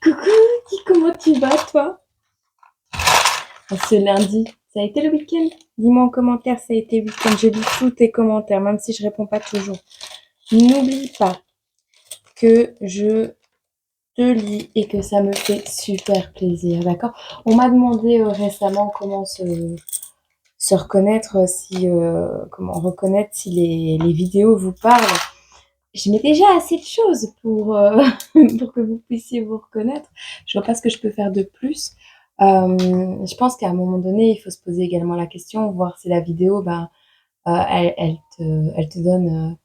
Coucou, dis comment tu vas toi? Ce lundi, ça a été le week-end? Dis-moi en commentaire si ça a été le week-end. Je lis tous tes commentaires, même si je réponds pas toujours. N'oublie pas que je te lis et que ça me fait super plaisir, d'accord? On m'a demandé récemment comment se reconnaître, comment reconnaître si les vidéos vous parlent. Je mets déjà assez de choses pour que vous puissiez vous reconnaître. Je vois pas ce que je peux faire de plus. Je pense qu'à un moment donné, il faut se poser également la question, voir si la vidéo, elle te donne,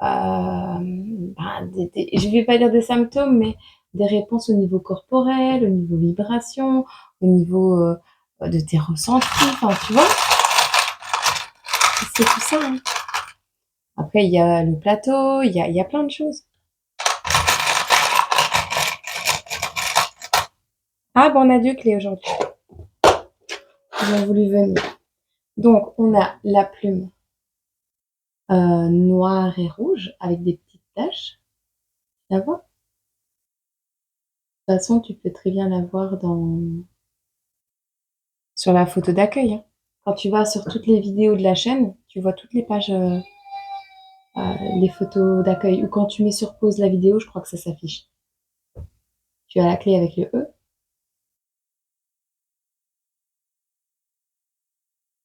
je vais pas dire des symptômes, mais des réponses au niveau corporel, au niveau vibration, au niveau de tes ressentis. Enfin, tu vois, c'est tout ça, hein. Après, il y a le plateau, il y a plein de choses. Ah, bon, on a 2 clés aujourd'hui. Ils ont voulu venir. Donc, on a la plume noire et rouge avec des petites taches. Tu la vois? De toute façon, tu peux très bien la voir sur la photo d'accueil, hein. Quand tu vas sur toutes les vidéos de la chaîne, tu vois toutes les pages, les photos d'accueil. Ou quand tu mets sur pause la vidéo, je crois que ça s'affiche. Tu as la clé avec le E.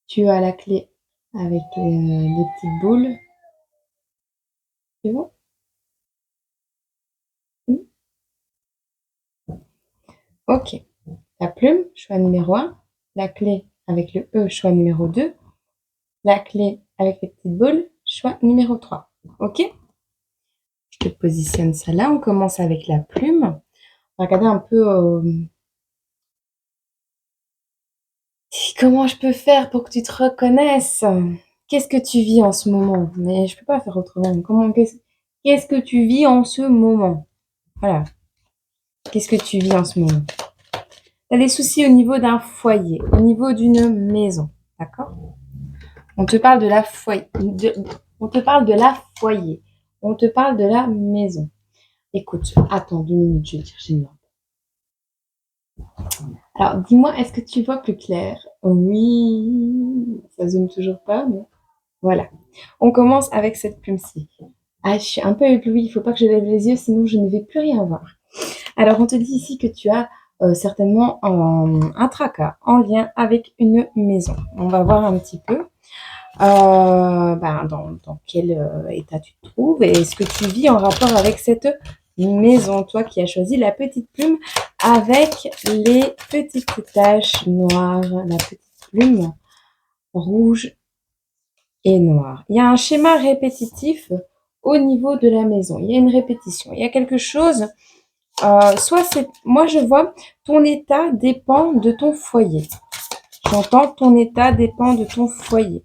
Tu as la clé avec les petites boules. Tu vois? Ok. La plume, choix numéro 1. La clé avec le E, choix numéro 2. La clé avec les petites boules, choix numéro 3. Ok? Je te positionne ça là. On commence avec la plume. On va regarder un peu comment je peux faire pour que tu te reconnaisses. Qu'est-ce que tu vis en ce moment? Mais je peux pas faire autrement. Qu'est-ce que tu vis en ce moment? Voilà. Qu'est-ce que tu vis en ce moment? Tu as des soucis au niveau d'un foyer, au niveau d'une maison. D'accord? On te parle de la foyer. On te parle de la foyer. On te parle de la maison. Écoute, attends 2 minutes, je vais dire j'ai une lampe. Alors, dis-moi, est-ce que tu vois plus clair? Oui, ça zoome toujours pas, mais voilà. On commence avec cette plume-ci. Ah, je suis un peu éblouie, il faut pas que je lève les yeux, sinon je ne vais plus rien voir. Alors, on te dit ici que tu as certainement un tracas en lien avec une maison. On va voir un petit peu dans quel état tu te trouves et est-ce que tu vis en rapport avec cette maison, toi qui as choisi la petite plume avec les petites taches noires, la petite plume rouge et noire. Il y a un schéma répétitif au niveau de la maison. Il y a une répétition. Il y a quelque chose. Moi je vois, ton état dépend de ton foyer. J'entends ton état dépend de ton foyer.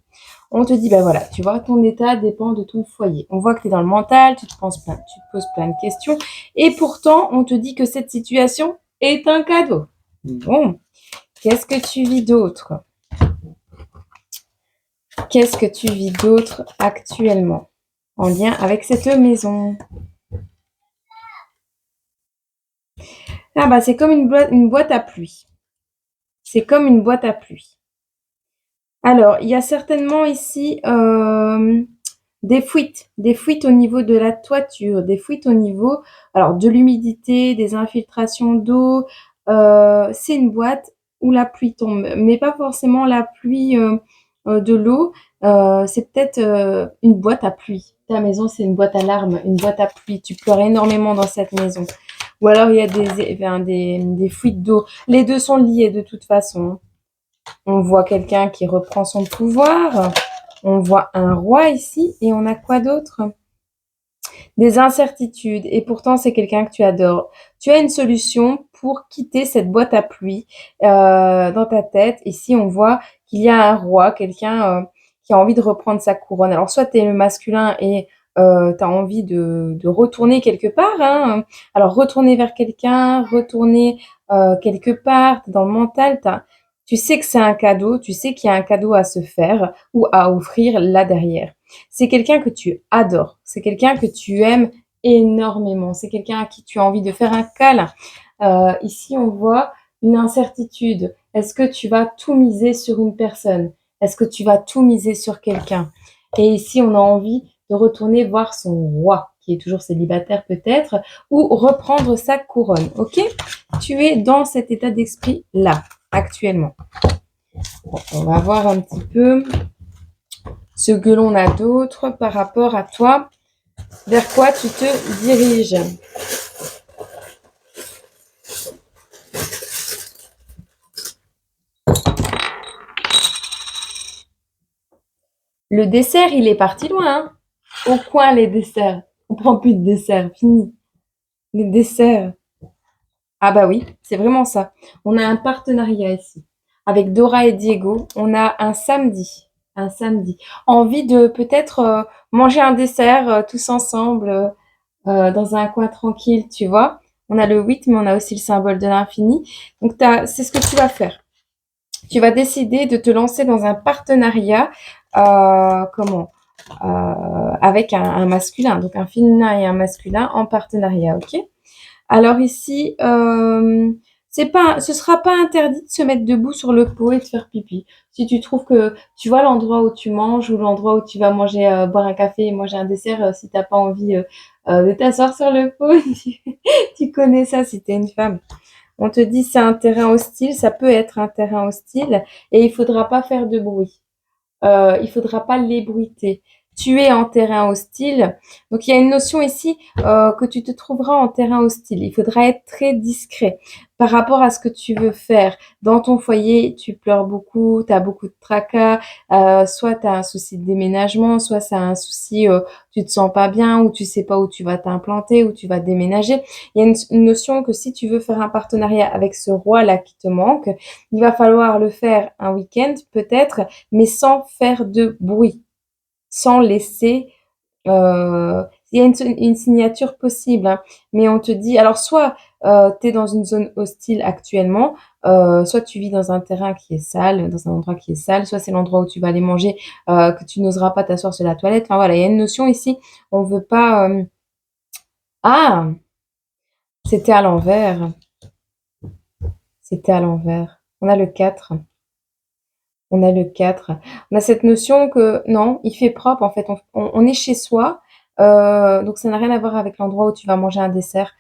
On te dit, ben voilà, tu vois, ton état dépend de ton foyer. On voit que tu es dans le mental, tu te poses plein de questions. Et pourtant, on te dit que cette situation est un cadeau. Bon, qu'est-ce que tu vis d'autre? Qu'est-ce que tu vis d'autre actuellement en lien avec cette maison? Ah bah c'est comme une boîte à pluie. C'est comme une boîte à pluie. Alors, il y a certainement ici des fuites au niveau de la toiture, des fuites au niveau alors de l'humidité, des infiltrations d'eau. C'est une boîte où la pluie tombe, mais pas forcément la pluie de l'eau. C'est peut-être une boîte à pluie. Ta maison, c'est une boîte à larmes, une boîte à pluie. Tu pleures énormément dans cette maison. Ou alors il y a des fuites d'eau. Les deux sont liés de toute façon. On voit quelqu'un qui reprend son pouvoir. On voit un roi ici. Et on a quoi d'autre? Des incertitudes. Et pourtant, c'est quelqu'un que tu adores. Tu as une solution pour quitter cette boîte à pluie dans ta tête. Ici, on voit qu'il y a un roi, quelqu'un qui a envie de reprendre sa couronne. Alors, soit tu es le masculin et tu as envie de retourner quelque part, hein. Alors, retourner vers quelqu'un, retourner quelque part, dans le mental, tu sais que c'est un cadeau, tu sais qu'il y a un cadeau à se faire ou à offrir là derrière. C'est quelqu'un que tu adores, c'est quelqu'un que tu aimes énormément. C'est quelqu'un à qui tu as envie de faire un câlin. Ici, on voit une incertitude. Est-ce que tu vas tout miser sur une personne? Est-ce que tu vas tout miser sur quelqu'un? Et ici, on a envie de retourner voir son roi, qui est toujours célibataire peut-être, ou reprendre sa couronne. Ok? Tu es dans cet état d'esprit-là, actuellement. Bon, on va voir un petit peu ce que l'on a d'autre par rapport à toi. Vers quoi tu te diriges? Le dessert, il est parti loin, hein. Au coin, les desserts. On prend plus de desserts, fini. Les desserts. Ah bah oui, c'est vraiment ça. On a un partenariat ici. Avec Dora et Diego, on a un samedi. Un samedi. Envie de peut-être manger un dessert tous ensemble dans un coin tranquille, tu vois. On a le 8, mais on a aussi le symbole de l'infini. Donc, c'est ce que tu vas faire. Tu vas décider de te lancer dans un partenariat, comment avec un masculin, donc un féminin et un masculin en partenariat, ok? Alors ici, ce sera pas interdit de se mettre debout sur le pot et de faire pipi. Si tu trouves que tu vois l'endroit où tu manges ou l'endroit où tu vas manger, boire un café et manger un dessert, si t'as pas envie de t'asseoir sur le pot, tu connais ça si t'es une femme. On te dit c'est un terrain hostile, ça peut être un terrain hostile et il faudra pas faire de bruit. Il faudra pas l'ébruiter. Tu es en terrain hostile. Donc il y a une notion ici que tu te trouveras en terrain hostile. Il faudra être très discret par rapport à ce que tu veux faire. Dans ton foyer, tu pleures beaucoup, tu as beaucoup de tracas, soit tu as un souci de déménagement, soit c'est un souci, tu te sens pas bien ou tu sais pas où tu vas t'implanter, où tu vas déménager. Il y a une notion que si tu veux faire un partenariat avec ce roi-là qui te manque, il va falloir le faire un week-end peut-être, mais sans faire de bruit, sans laisser il y a une signature possible, hein, mais on te dit alors soit, tu es dans une zone hostile actuellement, soit tu vis dans un terrain qui est sale, dans un endroit qui est sale, soit c'est l'endroit où tu vas aller manger, que tu n'oseras pas t'asseoir sur la toilette. Enfin voilà, il y a une notion ici, on veut pas, ah! C'était à l'envers, c'était à l'envers. On a le 4. On a le 4. On a cette notion que non, il fait propre en fait. On est chez soi, donc ça n'a rien à voir avec l'endroit où tu vas manger un dessert.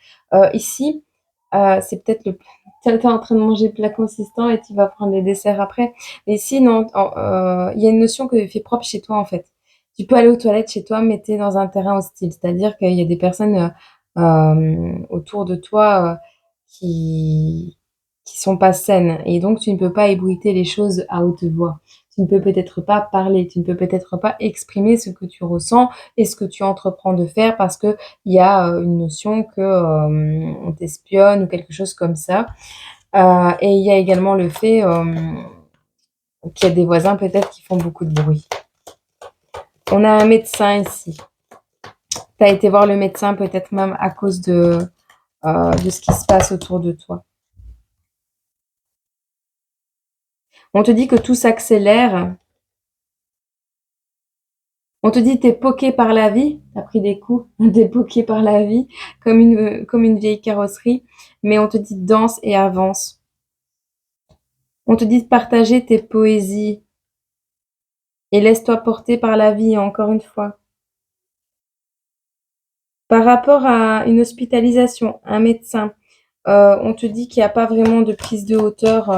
Ici, c'est peut-être le tu es en train de manger le plat consistant et tu vas prendre les desserts après. Mais ici, non, il y a une notion que il fait propre chez toi en fait. Tu peux aller aux toilettes chez toi, mais tu es dans un terrain hostile. C'est-à-dire qu'il y a des personnes, autour de toi, qui sont pas saines et donc tu ne peux pas ébruiter les choses à haute voix. Tu ne peux peut-être pas parler, tu ne peux peut-être pas exprimer ce que tu ressens et ce que tu entreprends de faire parce qu'il y a, une notion que, on t'espionne ou quelque chose comme ça. Et il y a également le fait, qu'il y a des voisins peut-être qui font beaucoup de bruit. On a un médecin ici. Tu as été voir le médecin peut-être même à cause de ce qui se passe autour de toi. On te dit que tout s'accélère. On te dit t'es poqué par la vie, t'as pris des coups, t'es poqué par la vie, comme une vieille carrosserie, mais on te dit danse et avance. On te dit de partager tes poésies et laisse-toi porter par la vie, encore une fois. Par rapport à une hospitalisation, un médecin, on te dit qu'il n'y a pas vraiment de prise de hauteur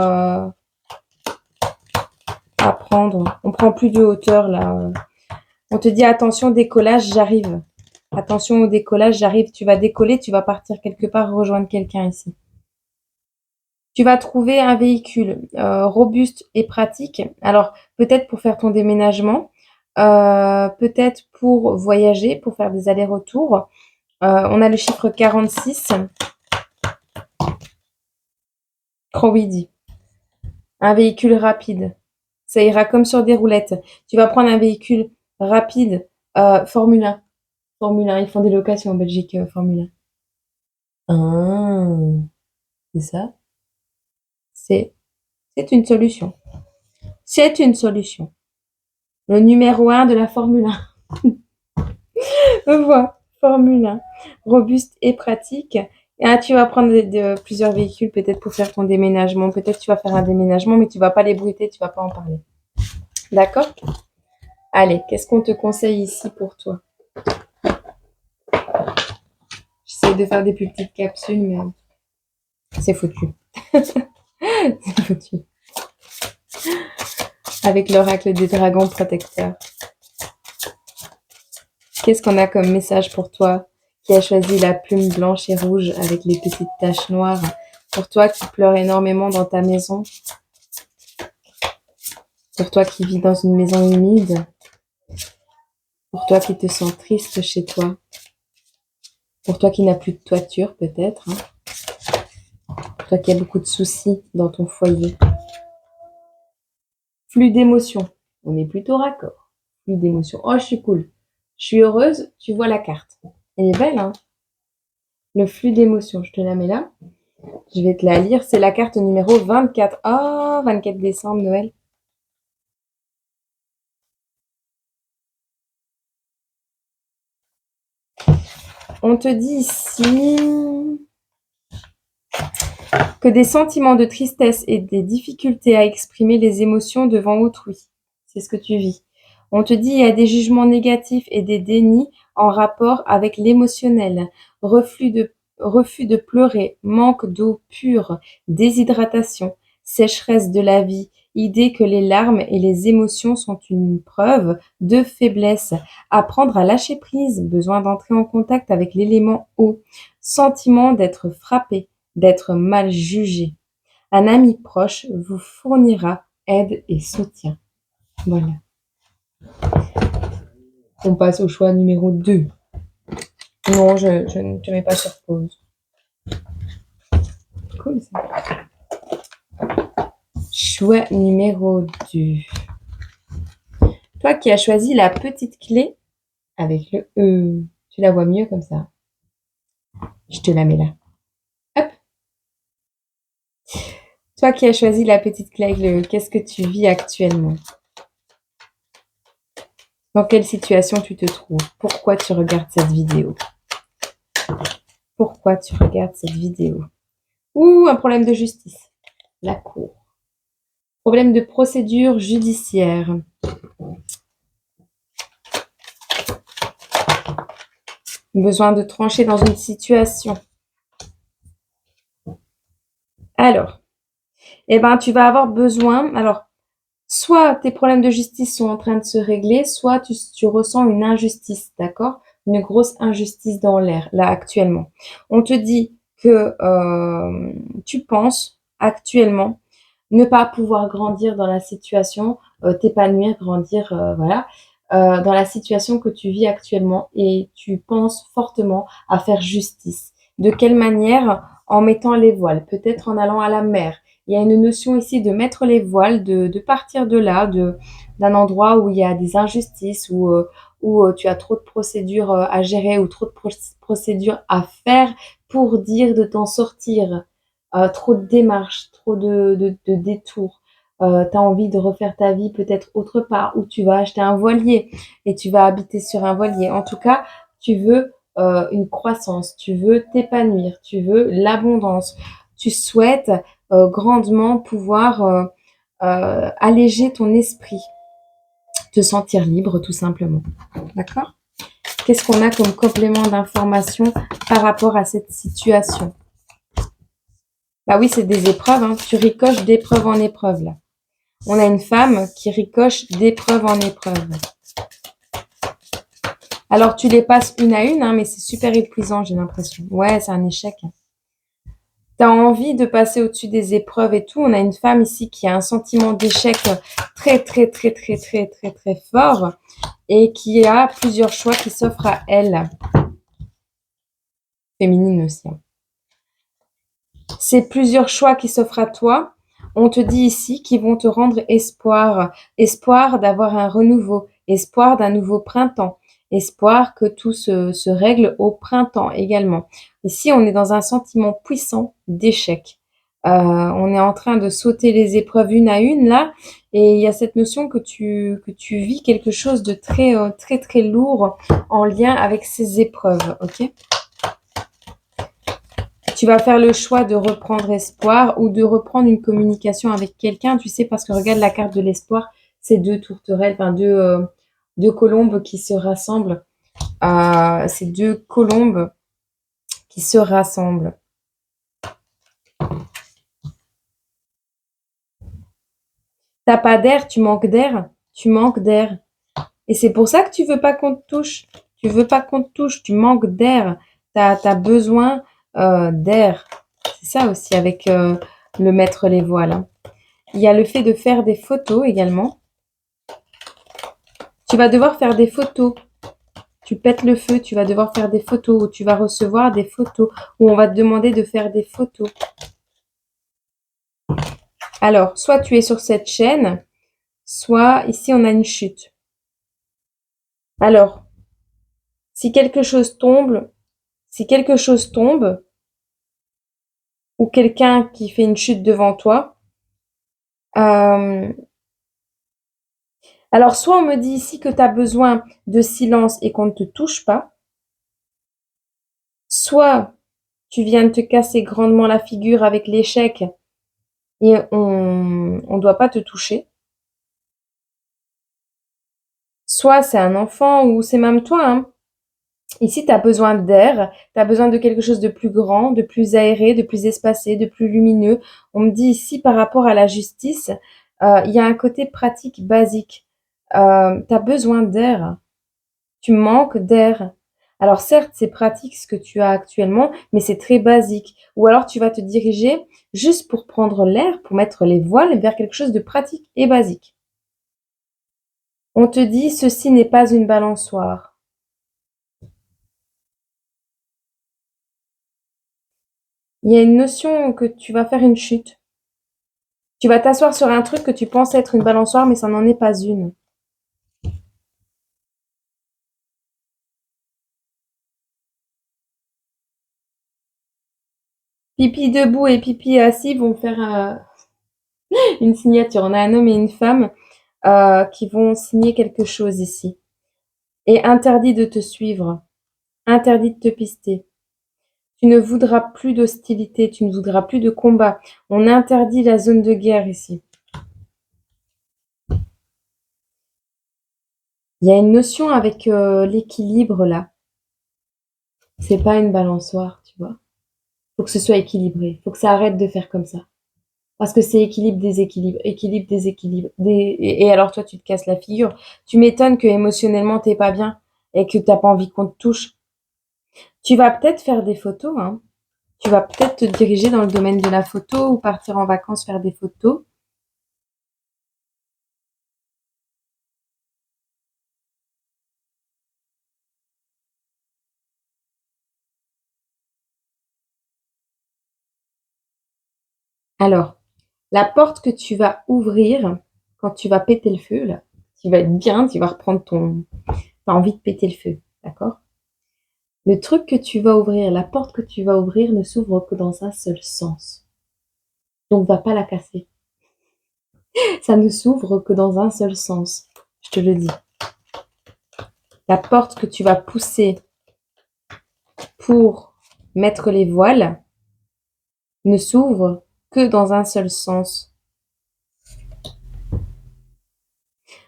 à prendre. On prend plus de hauteur là. On te dit attention, décollage, j'arrive. Attention au décollage, j'arrive. Tu vas décoller, tu vas partir quelque part rejoindre quelqu'un ici. Tu vas trouver un véhicule robuste et pratique. Alors, peut-être pour faire ton déménagement, peut-être pour voyager, pour faire des allers-retours. On a le chiffre 46. Crowidi. Un véhicule rapide. Ça ira comme sur des roulettes. Tu vas prendre un véhicule rapide, Formule 1. Formule 1, ils font des locations en Belgique, Formule 1. Ah, c'est ça? C'est c'est une solution. C'est une solution. Le numéro 1 de la Formule 1. Voilà. Formule 1, robuste et pratique. Ah, tu vas prendre plusieurs véhicules peut-être pour faire ton déménagement. Peut-être tu vas faire un déménagement, mais tu vas pas les bruiter, tu vas pas en parler. D'accord? Allez, qu'est-ce qu'on te conseille ici pour toi? J'essaie de faire des plus petites capsules, mais c'est foutu. C'est foutu. Avec l'oracle des dragons protecteurs. Qu'est-ce qu'on a comme message pour toi qui a choisi la plume blanche et rouge avec les petites taches noires? Pour toi qui pleure énormément dans ta maison? Pour toi qui vis dans une maison humide? Pour toi qui te sens triste chez toi? Pour toi qui n'as plus de toiture peut-être, hein? Pour toi qui a beaucoup de soucis dans ton foyer? Flux d'émotions. On est plutôt raccord. Flux d'émotions. Oh, je suis cool. Je suis heureuse. Tu vois la carte. Elle est belle, hein? Le flux d'émotions. Je te la mets là. Je vais te la lire. C'est la carte numéro 24. Oh, 24 décembre, Noël. On te dit ici que des sentiments de tristesse et des difficultés à exprimer les émotions devant autrui. C'est ce que tu vis. On te dit il y a des jugements négatifs et des dénis en rapport avec l'émotionnel, refus de pleurer, manque d'eau pure, déshydratation, sécheresse de la vie, idée que les larmes et les émotions sont une preuve de faiblesse, apprendre à lâcher prise, besoin d'entrer en contact avec l'élément eau, sentiment d'être frappé, d'être mal jugé. Un ami proche vous fournira aide et soutien. Voilà. On passe au choix numéro 2. Non, je ne te mets pas sur pause. Cool ça. Choix numéro 2. Toi qui as choisi la petite clé avec le E, tu la vois mieux comme ça. Je te la mets là. Hop. Toi qui as choisi la petite clé avec le E, qu'est-ce que tu vis actuellement? Dans quelle situation tu te trouves? Pourquoi tu regardes cette vidéo? Pourquoi tu regardes cette vidéo? Ou un problème de justice. La cour. Problème de procédure judiciaire. Besoin de trancher dans une situation. Alors, tu vas avoir besoin. Alors, soit tes problèmes de justice sont en train de se régler, soit tu ressens une injustice, d'accord? Une grosse injustice dans l'air, là, actuellement. On te dit que tu penses actuellement ne pas pouvoir grandir dans la situation, t'épanouir, grandir, voilà, dans la situation que tu vis actuellement et tu penses fortement à faire justice. De quelle manière? En mettant les voiles, peut-être en allant à la mer. Il y a une notion ici de mettre les voiles, de partir de là, d'un endroit où il y a des injustices, où tu as trop de procédures à gérer ou trop de procédures à faire pour dire de t'en sortir. Trop de démarches, trop de détours. Tu as envie de refaire ta vie peut-être autre part, où tu vas acheter un voilier et tu vas habiter sur un voilier. En tout cas, tu veux une croissance, tu veux t'épanouir, tu veux l'abondance. Tu souhaites grandement pouvoir alléger ton esprit, te sentir libre tout simplement. D'accord? Qu'est-ce qu'on a comme complément d'information par rapport à cette situation? Bah oui, c'est des épreuves, hein. Tu ricoches d'épreuve en épreuve, là. On a une femme qui ricoche d'épreuve en épreuve. Alors, tu les passes une à une, hein, mais c'est super épuisant, j'ai l'impression. Ouais, c'est un échec. Tu as envie de passer au-dessus des épreuves et tout. On a une femme ici qui a un sentiment d'échec très, très, très, très, très, très, très fort et qui a plusieurs choix qui s'offrent à elle. Féminine aussi, hein. C'est plusieurs choix qui s'offrent à toi. On te dit ici qu'ils vont te rendre espoir. Espoir d'avoir un renouveau. Espoir d'un nouveau printemps. Espoir que tout se règle au printemps également. Ici, on est dans un sentiment puissant d'échec. On est en train de sauter les épreuves une à une là, et il y a cette notion que tu vis quelque chose de très, très, très lourd en lien avec ces épreuves, OK? Tu vas faire le choix de reprendre espoir ou de reprendre une communication avec quelqu'un, tu sais, parce que regarde la carte de l'espoir, c'est 2 tourterelles, enfin 2 colombes qui se rassemblent. C'est 2 colombes qui se rassemblent. T'as pas d'air, tu manques d'air, tu manques d'air. Et c'est pour ça que tu veux pas qu'on te touche. Tu veux pas qu'on te touche, tu manques d'air. T'as besoin d'air. C'est ça aussi avec le mettre les voiles, hein. Il y a le fait de faire des photos également. Tu vas devoir faire des photos. Tu pètes le feu, tu vas devoir faire des photos ou tu vas recevoir des photos ou on va te demander de faire des photos. Alors, soit tu es sur cette chaîne, soit ici on a une chute. Alors, si quelque chose tombe, ou quelqu'un qui fait une chute devant toi, euh, alors soit on me dit ici que tu as besoin de silence et qu'on ne te touche pas, soit tu viens de te casser grandement la figure avec l'échec et on doit pas te toucher. Soit c'est un enfant ou c'est même toi, hein. Ici, tu as besoin d'air, tu as besoin de quelque chose de plus grand, de plus aéré, de plus espacé, de plus lumineux. On me dit ici, par rapport à la justice, il y a un côté pratique basique. Tu as besoin d'air, tu manques d'air. Alors certes, c'est pratique ce que tu as actuellement, mais c'est très basique. Ou alors tu vas te diriger juste pour prendre l'air, pour mettre les voiles vers quelque chose de pratique et basique. On te dit, ceci n'est pas une balançoire. Il y a une notion que tu vas faire une chute. Tu vas t'asseoir sur un truc que tu penses être une balançoire, mais ça n'en est pas une. Pipi debout et pipi assis vont faire une signature. On a un homme et une femme qui vont signer quelque chose ici. Et interdit de te suivre, interdit de te pister. Tu ne voudras plus d'hostilité, tu ne voudras plus de combat. On interdit la zone de guerre ici. Il y a une notion avec l'équilibre là. C'est pas une balançoire, tu vois. Faut que ce soit équilibré. Faut que ça arrête de faire comme ça. Parce que c'est équilibre, déséquilibre, équilibre, déséquilibre. Et alors toi, tu te casses la figure. Tu m'étonnes que émotionnellement, t'es pas bien et que t'as pas envie qu'on te touche. Tu vas peut-être faire des photos, hein. Tu vas peut-être te diriger dans le domaine de la photo ou partir en vacances faire des photos. Alors, la porte que tu vas ouvrir quand tu vas péter le feu, là, tu vas être bien, tu vas reprendre ton... T'as envie de péter le feu, d'accord? Le truc que tu vas ouvrir, la porte que tu vas ouvrir ne s'ouvre que dans un seul sens. Donc, va pas la casser. Ça ne s'ouvre que dans un seul sens. Je te le dis. La porte que tu vas pousser pour mettre les voiles ne s'ouvre que dans un seul sens.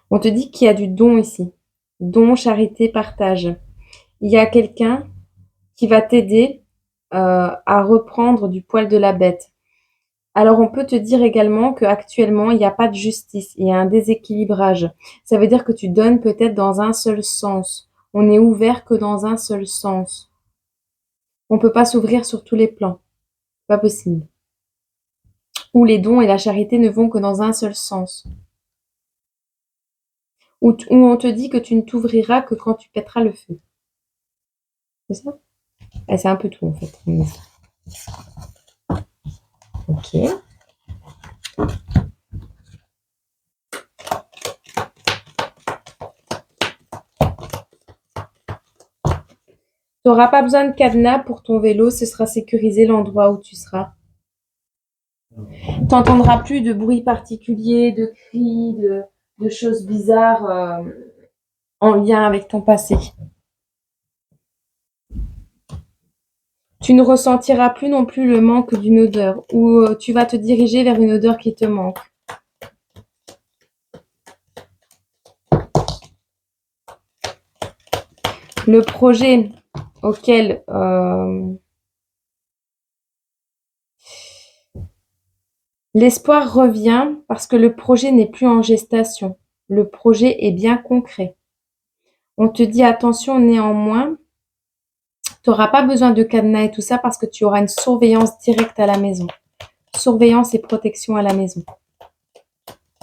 On te dit qu'il y a du don ici. Don, charité, partage. Il y a quelqu'un qui va t'aider à reprendre du poil de la bête. Alors on peut te dire également qu'actuellement, il n'y a pas de justice, il y a un déséquilibrage. Ça veut dire que tu donnes peut-être dans un seul sens. On n'est ouvert que dans un seul sens. On ne peut pas s'ouvrir sur tous les plans. Pas possible. Où les dons et la charité ne vont que dans un seul sens. Où on te dit que tu ne t'ouvriras que quand tu pèteras le feu. C'est ça? Et c'est un peu tout en fait. Ok. Tu n'auras pas besoin de cadenas pour ton vélo, ce sera sécurisé l'endroit où tu seras. T'entendras plus de bruits particuliers, de cris, de choses bizarres en lien avec ton passé. Tu ne ressentiras plus non plus le manque d'une odeur ou tu vas te diriger vers une odeur qui te manque. Le projet auquel l'espoir revient parce que le projet n'est plus en gestation. Le projet est bien concret. On te dit attention néanmoins, tu n'auras pas besoin de cadenas et tout ça parce que tu auras une surveillance directe à la maison. Surveillance et protection à la maison.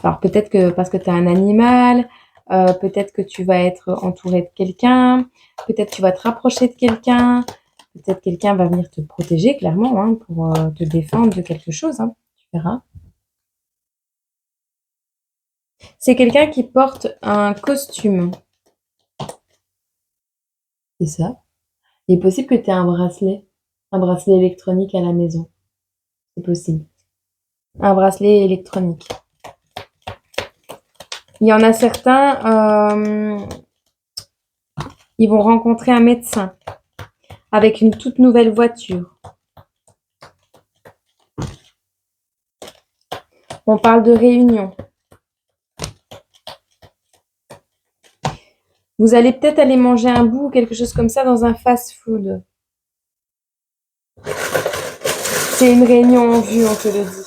Alors peut-être que parce que tu as un animal, peut-être que tu vas être entouré de quelqu'un, peut-être tu vas te rapprocher de quelqu'un, peut-être quelqu'un va venir te protéger clairement hein, pour te défendre de quelque chose. Hein, tu verras. C'est quelqu'un qui porte un costume. C'est ça. Il est possible que tu aies un bracelet électronique à la maison. C'est possible. Un bracelet électronique. Il y en a certains, ils vont rencontrer un médecin avec une toute nouvelle voiture. On parle de réunion. Vous allez peut-être aller manger un bout ou quelque chose comme ça dans un fast-food. C'est une réunion en vue, on te le dit.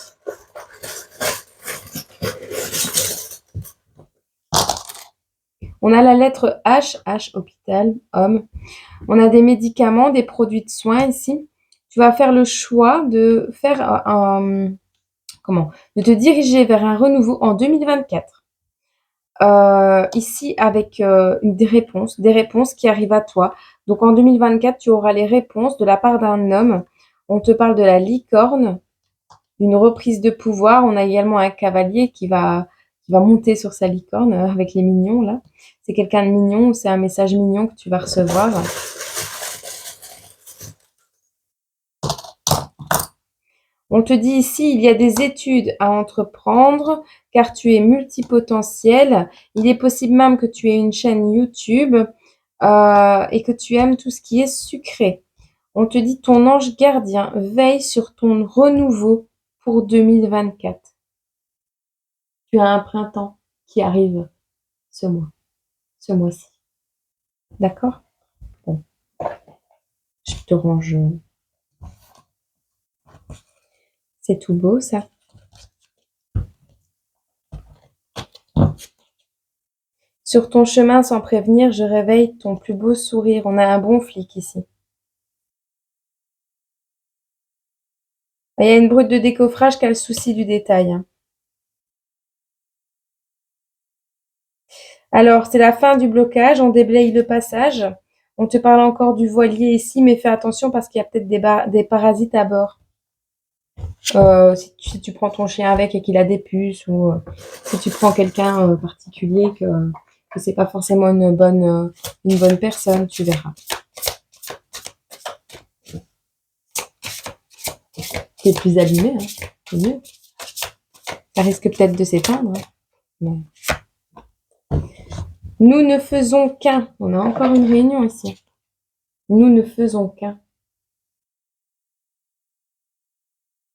On a la lettre H, H hôpital, homme. On a des médicaments, des produits de soins ici. Tu vas faire le choix de faire de te diriger vers un renouveau en 2024. Ici avec des réponses qui arrivent à toi. Donc en 2024, tu auras les réponses de la part d'un homme. On te parle de la licorne, d'une reprise de pouvoir. On a également un cavalier qui va monter sur sa licorne avec les mignons là. C'est quelqu'un de mignon ou c'est un message mignon que tu vas recevoir. On te dit ici, il y a des études à entreprendre car tu es multipotentiel. Il est possible même que tu aies une chaîne YouTube et que tu aimes tout ce qui est sucré. On te dit ton ange gardien veille sur ton renouveau pour 2024. Tu as un printemps qui arrive ce mois-ci. D'accord? Bon, je te range. C'est tout beau ça. Sur ton chemin sans prévenir, je réveille ton plus beau sourire. On a un bon flic ici. Il y a une brute de décoffrage qui a le souci du détail. Hein. Alors, c'est la fin du blocage. On déblaye le passage. On te parle encore du voilier ici, mais fais attention parce qu'il y a peut-être des parasites à bord. Si tu prends ton chien avec et qu'il a des puces ou si tu prends quelqu'un particulier que c'est pas forcément une bonne personne, tu verras. C'est plus abîmé, hein. C'est mieux. Ça risque peut-être de s'éteindre. Mais... Nous ne faisons qu'un. On a encore une réunion ici. Nous ne faisons qu'un.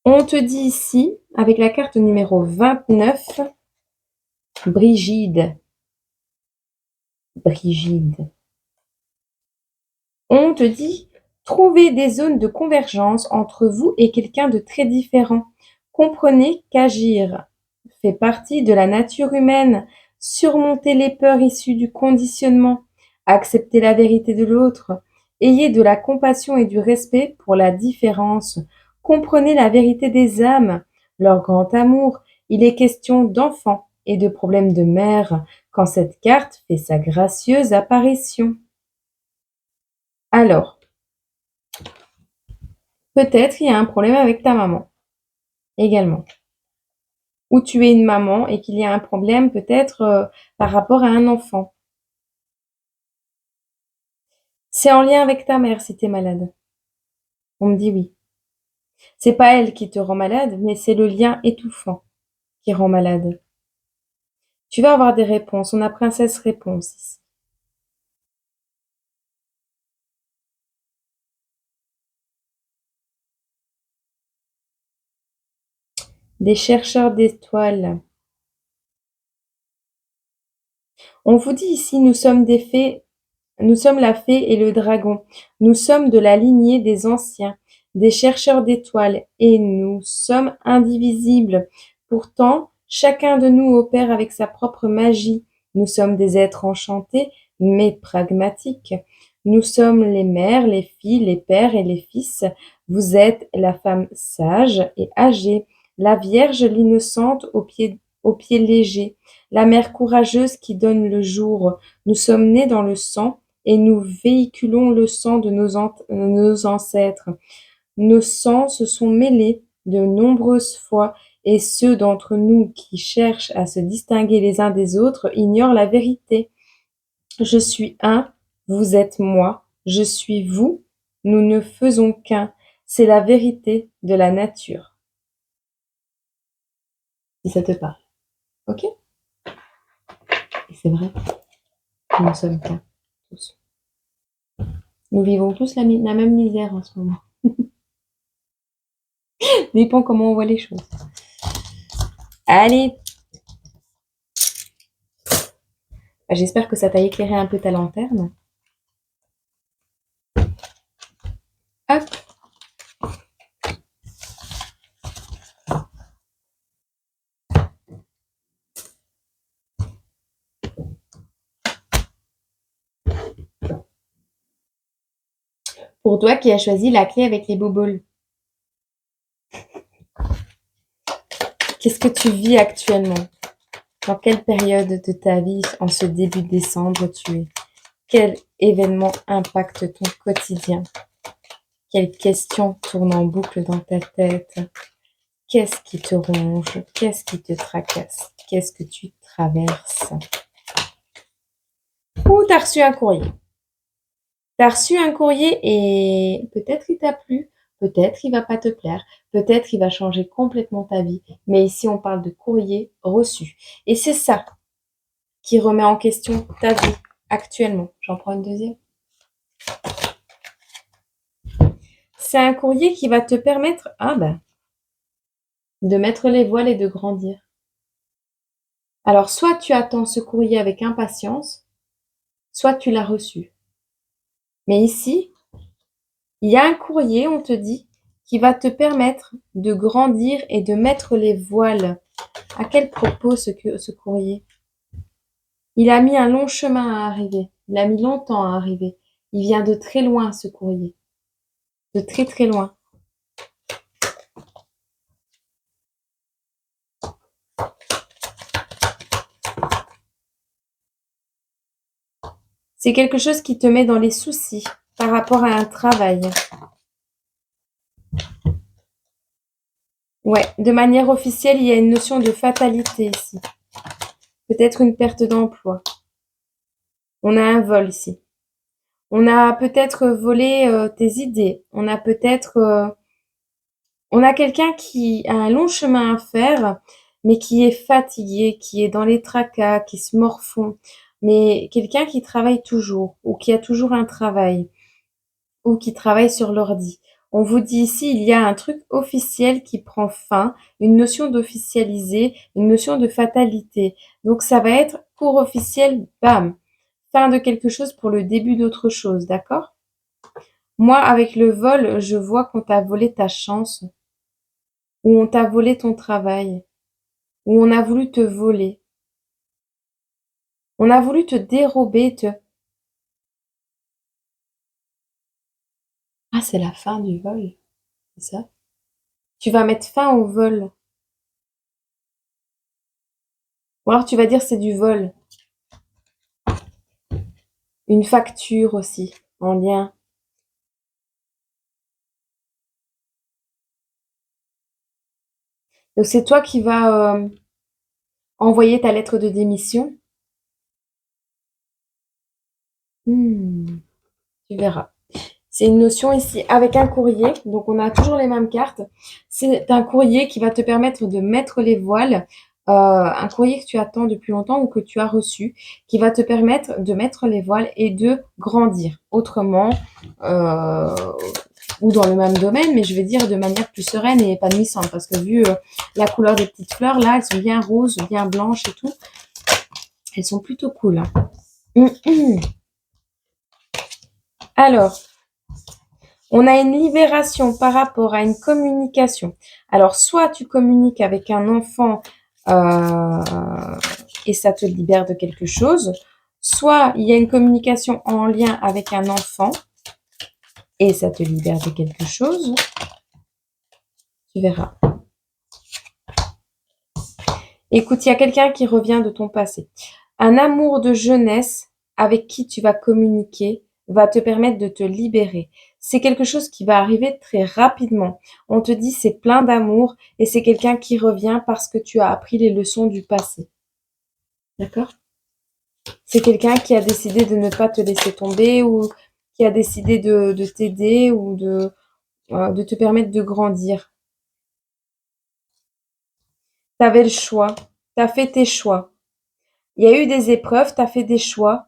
On te dit ici, avec la carte numéro 29, Brigide. On te dit, trouvez des zones de convergence entre vous et quelqu'un de très différent. Comprenez qu'agir fait partie de la nature humaine. Surmontez les peurs issues du conditionnement. Acceptez la vérité de l'autre. Ayez de la compassion et du respect pour la différence. Comprenez la vérité des âmes, leur grand amour. Il est question d'enfants et de problèmes de mère quand cette carte fait sa gracieuse apparition. Alors, peut-être il y a un problème avec ta maman également. Ou tu es une maman et qu'il y a un problème peut-être par rapport à un enfant. C'est en lien avec ta mère si tu es malade. On me dit oui. C'est pas elle qui te rend malade, mais c'est le lien étouffant qui rend malade. Tu vas avoir des réponses. On a princesse réponse ici. Des chercheurs d'étoiles. On vous dit ici, nous sommes des fées, nous sommes la fée et le dragon. Nous sommes de la lignée des anciens, des chercheurs d'étoiles, et nous sommes indivisibles. Pourtant, chacun de nous opère avec sa propre magie. Nous sommes des êtres enchantés, mais pragmatiques. Nous sommes les mères, les filles, les pères et les fils. Vous êtes la femme sage et âgée, la vierge, l'innocente aux pieds légers, la mère courageuse qui donne le jour. Nous sommes nés dans le sang et nous véhiculons le sang de nos ancêtres. Nos sangs se sont mêlés de nombreuses fois et ceux d'entre nous qui cherchent à se distinguer les uns des autres ignorent la vérité. Je suis un, vous êtes moi, je suis vous, nous ne faisons qu'un. C'est la vérité de la nature. Si ça te parle. Ok? Et c'est vrai, nous ne sommes qu'un, tous. Nous vivons tous la même misère en ce moment. Dépend comment on voit les choses. Allez, j'espère que ça t'a éclairé un peu ta lanterne. Hop. Pour toi qui as choisi la clé avec les boboles, qu'est-ce que tu vis actuellement? Dans quelle période de ta vie, en ce début de décembre, tu es? Quel événement impacte ton quotidien? Quelles questions tournent en boucle dans ta tête? Qu'est-ce qui te ronge? Qu'est-ce qui te tracasse? Qu'est-ce que tu traverses? Ou t'as reçu un courrier. T'as reçu un courrier et peut-être il t'a plu, peut-être il va pas te plaire, peut-être il va changer complètement ta vie. Mais ici, on parle de courrier reçu. Et c'est ça qui remet en question ta vie actuellement. J'en prends une deuxième. C'est un courrier qui va te permettre, de mettre les voiles et de grandir. Alors, soit tu attends ce courrier avec impatience, soit tu l'as reçu. Mais ici, il y a un courrier, on te dit, qui va te permettre de grandir et de mettre les voiles. À quel propos ce courrier? Il a mis un long chemin à arriver. Il a mis longtemps à arriver. Il vient de très loin, ce courrier. De très très loin. C'est quelque chose qui te met dans les soucis par rapport à un travail. Ouais, de manière officielle, il y a une notion de fatalité ici. Peut-être une perte d'emploi. On a un vol ici. On a peut-être volé tes idées. On a quelqu'un qui a un long chemin à faire, mais qui est fatigué, qui est dans les tracas, qui se morfond. Mais quelqu'un qui travaille toujours, ou qui a toujours un travail, ou qui travaille sur l'ordi. On vous dit ici, il y a un truc officiel qui prend fin, une notion d'officialiser, une notion de fatalité. Donc ça va être cours officiel, bam, fin de quelque chose pour le début d'autre chose, d'accord? Moi, avec le vol, je vois qu'on t'a volé ta chance, ou on t'a volé ton travail, ou on a voulu te voler. On a voulu te dérober, te... Ah, c'est la fin du vol, c'est ça? Tu vas mettre fin au vol. Ou alors tu vas dire c'est du vol. Une facture aussi, en lien. Donc c'est toi qui vas envoyer ta lettre de démission. Tu verras. C'est une notion ici avec un courrier. Donc, on a toujours les mêmes cartes. C'est un courrier qui va te permettre de mettre les voiles. Un courrier que tu attends depuis longtemps ou que tu as reçu, qui va te permettre de mettre les voiles et de grandir autrement euh, ou dans le même domaine, mais je vais dire de manière plus sereine et épanouissante parce que vu la couleur des petites fleurs, là, elles sont bien roses, bien blanches et tout. Elles sont plutôt cool. Alors, on a une libération par rapport à une communication. Alors, soit tu communiques avec un enfant et ça te libère de quelque chose, soit il y a une communication en lien avec un enfant et ça te libère de quelque chose. Tu verras. Écoute, il y a quelqu'un qui revient de ton passé. Un amour de jeunesse avec qui tu vas communiquer va te permettre de te libérer. C'est quelque chose qui va arriver très rapidement. On te dit c'est plein d'amour et c'est quelqu'un qui revient parce que tu as appris les leçons du passé. D'accord? C'est quelqu'un qui a décidé de ne pas te laisser tomber ou qui a décidé de t'aider ou de te permettre de grandir. Tu avais le choix. Tu as fait tes choix. Il y a eu des épreuves, tu as fait des choix.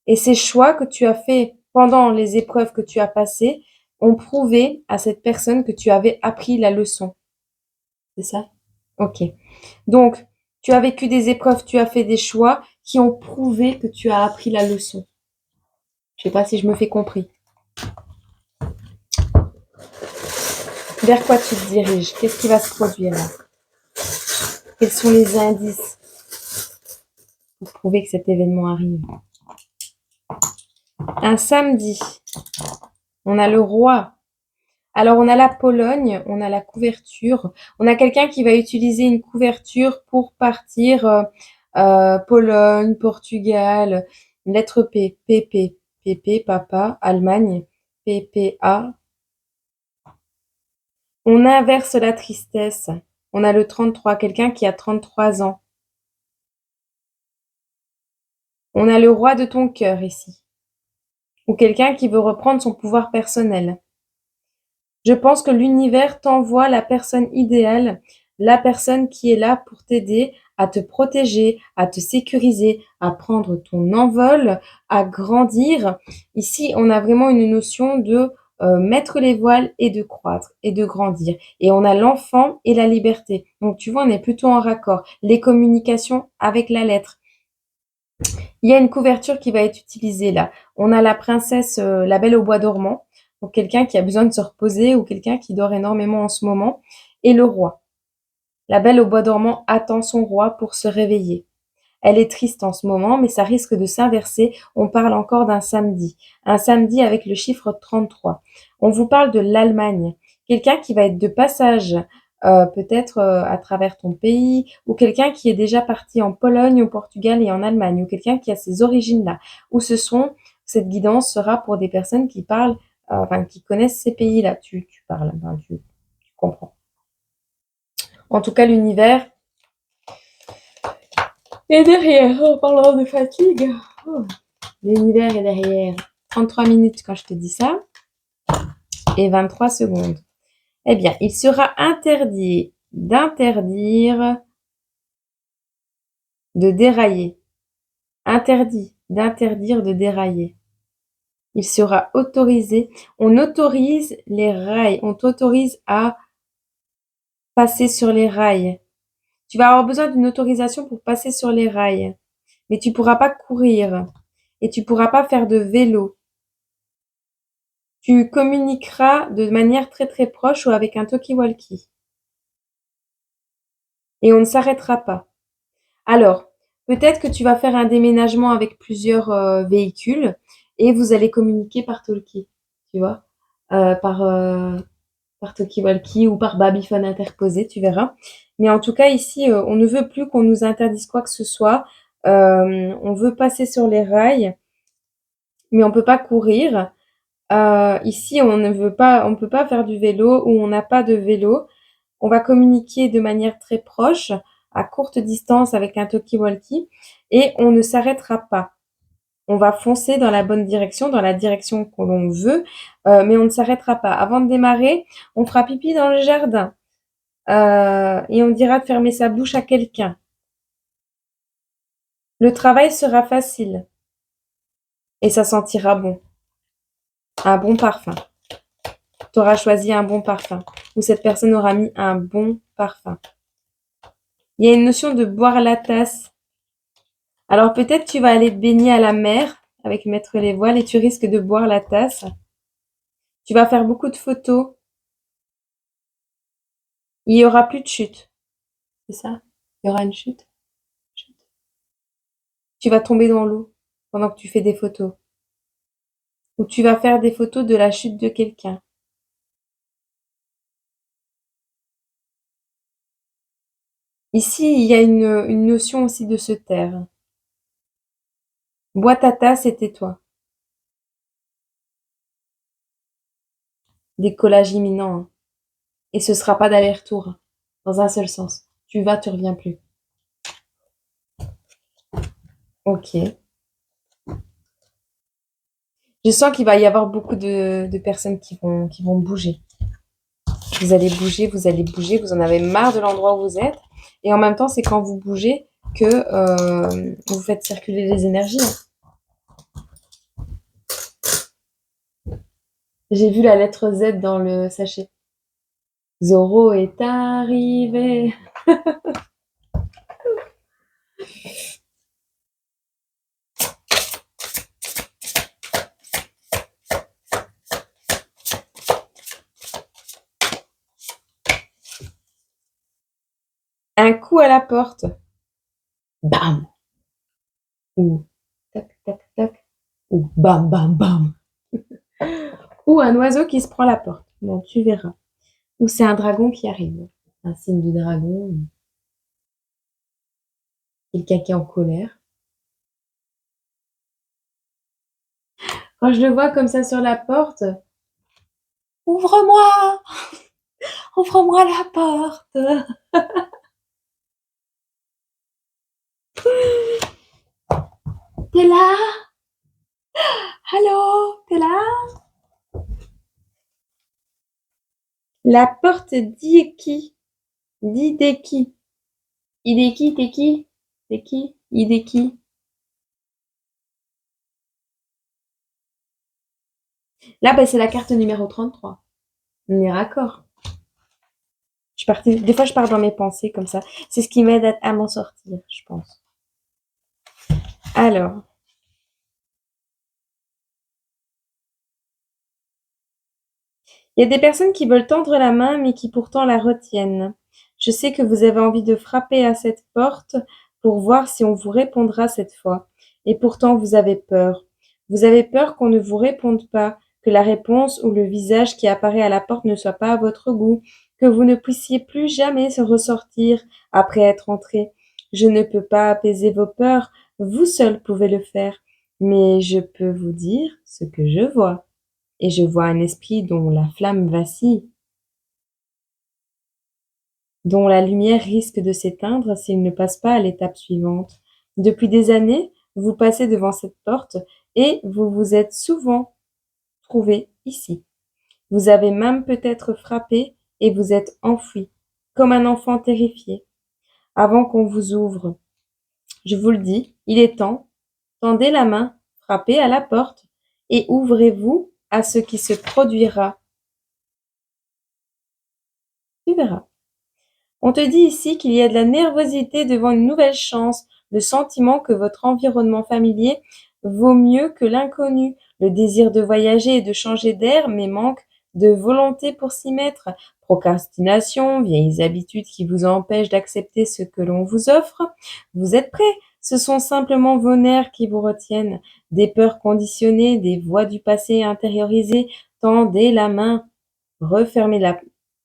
Et ces choix que tu as faits pendant les épreuves que tu as passées ont prouvé à cette personne que tu avais appris la leçon. C'est ça? Ok. Donc, tu as vécu des épreuves, tu as fait des choix qui ont prouvé que tu as appris la leçon. Je sais pas si je me fais compris. Vers quoi tu te diriges? Qu'est-ce qui va se produire là? Quels sont les indices pour prouver que cet événement arrive? Un samedi, on a le roi. Alors, on a la Pologne, on a la couverture. On a quelqu'un qui va utiliser une couverture pour partir Pologne, Portugal, lettre P, PP, PP, papa, Allemagne, PPA. On inverse la tristesse. On a le 33, quelqu'un qui a 33 ans. On a le roi de ton cœur ici. Ou quelqu'un qui veut reprendre son pouvoir personnel. Je pense que l'univers t'envoie la personne idéale, la personne qui est là pour t'aider à te protéger, à te sécuriser, à prendre ton envol, à grandir. Ici, on a vraiment une notion de mettre les voiles et de croître et de grandir. Et on a l'enfant et la liberté. Donc, tu vois, on est plutôt en raccord. Les communications avec la lettre. Il y a une couverture qui va être utilisée là. On a la princesse, la belle au bois dormant, donc quelqu'un qui a besoin de se reposer ou quelqu'un qui dort énormément en ce moment, et le roi. La belle au bois dormant attend son roi pour se réveiller. Elle est triste en ce moment, mais ça risque de s'inverser. On parle encore d'un samedi. Un samedi avec le chiffre 33. On vous parle de l'Allemagne. Quelqu'un qui va être de passage, peut-être à travers ton pays, ou quelqu'un qui est déjà parti en Pologne, au Portugal et en Allemagne, ou quelqu'un qui a ses origines là. Où cette guidance sera pour des personnes qui parlent, enfin, qui connaissent ces pays-là. Tu parles, enfin, tu comprends. En tout cas, l'univers est derrière. En parlant de fatigue. Oh. L'univers est derrière. 33 minutes quand je te dis ça. Et 23 secondes. Eh bien, il sera interdit d'interdire de dérailler. Interdit d'interdire de dérailler. Il sera autorisé. On autorise les rails. On t'autorise à passer sur les rails. Tu vas avoir besoin d'une autorisation pour passer sur les rails. Mais tu pourras pas courir. Et tu pourras pas faire de vélo. Tu communiqueras de manière très très proche ou avec un talkie-walkie. Et on ne s'arrêtera pas. Alors, peut-être que tu vas faire un déménagement avec plusieurs véhicules et vous allez communiquer par talkie, tu vois, euh, par, euh, par talkie-walkie ou par babyphone interposé, tu verras. Mais en tout cas, ici, on ne veut plus qu'on nous interdise quoi que ce soit. On veut passer sur les rails, mais on peut pas courir. Ici, on ne veut pas, on peut pas faire du vélo ou on n'a pas de vélo. On va communiquer de manière très proche, à courte distance avec un talkie-walkie et on ne s'arrêtera pas. On va foncer dans la bonne direction, dans la direction que l'on veut, mais on ne s'arrêtera pas. Avant de démarrer, on fera pipi dans le jardin, et on dira de fermer sa bouche à quelqu'un. Le travail sera facile et ça sentira bon, un bon parfum. Tu auras choisi un bon parfum ou cette personne aura mis un bon parfum. Il y a une notion de boire la tasse. Alors peut-être tu vas aller te baigner à la mer avec Maître les voiles et tu risques de boire la tasse. Tu vas faire beaucoup de photos. Il y aura plus de chute. C'est ça? Il y aura une chute? Chute. Tu vas tomber dans l'eau pendant que tu fais des photos. Ou tu vas faire des photos de la chute de quelqu'un. Ici, il y a une notion aussi de se taire. Bois ta tasse et tais-toi. Décollage imminent, hein. Et ce sera pas d'aller-retour, hein, dans un seul sens. Tu vas, tu reviens plus. Ok. Je sens qu'il va y avoir beaucoup de personnes qui vont bouger. Vous allez bouger, vous en avez marre de l'endroit où vous êtes. Et en même temps, c'est quand vous bougez que vous faites circuler les énergies, hein. J'ai vu la lettre Z dans le sachet. Zoro est arrivé. Un coup à la porte. Bam. Ou tac, tac, tac. Ou bam, bam, bam. Ou un oiseau qui se prend la porte. Bon, tu verras. Ou c'est un dragon qui arrive. Un signe de dragon. Quelqu'un qui est en colère. Quand je le vois comme ça sur la porte, ouvre-moi! Ouvre-moi la porte! T'es là? Allô? T'es là? La porte dit qui? Dit des qui? Ideki, t'es qui? T'es qui? Ideki. Là, bah, c'est la carte numéro 33. On est raccord. Des fois, je pars dans mes pensées comme ça. C'est ce qui m'aide à m'en sortir, je pense. Alors, il y a des personnes qui veulent tendre la main, mais qui pourtant la retiennent. Je sais que vous avez envie de frapper à cette porte pour voir si on vous répondra cette fois. Et pourtant, vous avez peur. Vous avez peur qu'on ne vous réponde pas, que la réponse ou le visage qui apparaît à la porte ne soit pas à votre goût, que vous ne puissiez plus jamais se ressortir après être entré. Je ne peux pas apaiser vos peurs, vous seul pouvez le faire. Mais je peux vous dire ce que je vois. Et je vois un esprit dont la flamme vacille, dont la lumière risque de s'éteindre s'il ne passe pas à l'étape suivante. Depuis des années, vous passez devant cette porte et vous vous êtes souvent trouvé ici. Vous avez même peut-être frappé et vous êtes enfui, comme un enfant terrifié, avant qu'on vous ouvre. Je vous le dis, il est temps. Tendez la main, frappez à la porte et ouvrez-vous à ce qui se produira. Tu verras. On te dit ici qu'il y a de la nervosité devant une nouvelle chance, le sentiment que votre environnement familier vaut mieux que l'inconnu, le désir de voyager et de changer d'air, mais manque de volonté pour s'y mettre, procrastination, vieilles habitudes qui vous empêchent d'accepter ce que l'on vous offre. Vous êtes prêts? Ce sont simplement vos nerfs qui vous retiennent, des peurs conditionnées, des voix du passé intériorisées. Tendez la main, refermez-la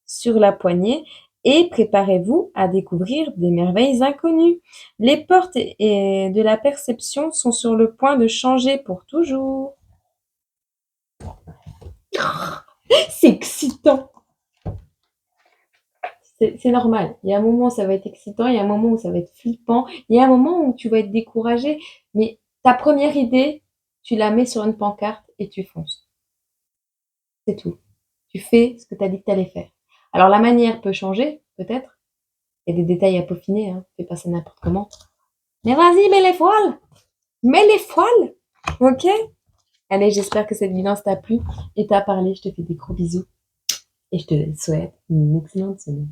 sur la poignée et préparez-vous à découvrir des merveilles inconnues. Les portes de la perception sont sur le point de changer pour toujours. C'est excitant. C'est normal. Il y a un moment où ça va être excitant, il y a un moment où ça va être flippant, il y a un moment où tu vas être découragé. Mais ta première idée, tu la mets sur une pancarte et tu fonces. C'est tout. Tu fais ce que tu as dit que tu allais faire. Alors la manière peut changer, peut-être. Il y a des détails à peaufiner, hein. Fais pas ça n'importe comment. Mais vas-y, mets les voiles! Mets les voiles! OK? Allez, j'espère que cette guidance t'a plu et t'a parlé. Je te fais des gros bisous et je te souhaite une excellente semaine.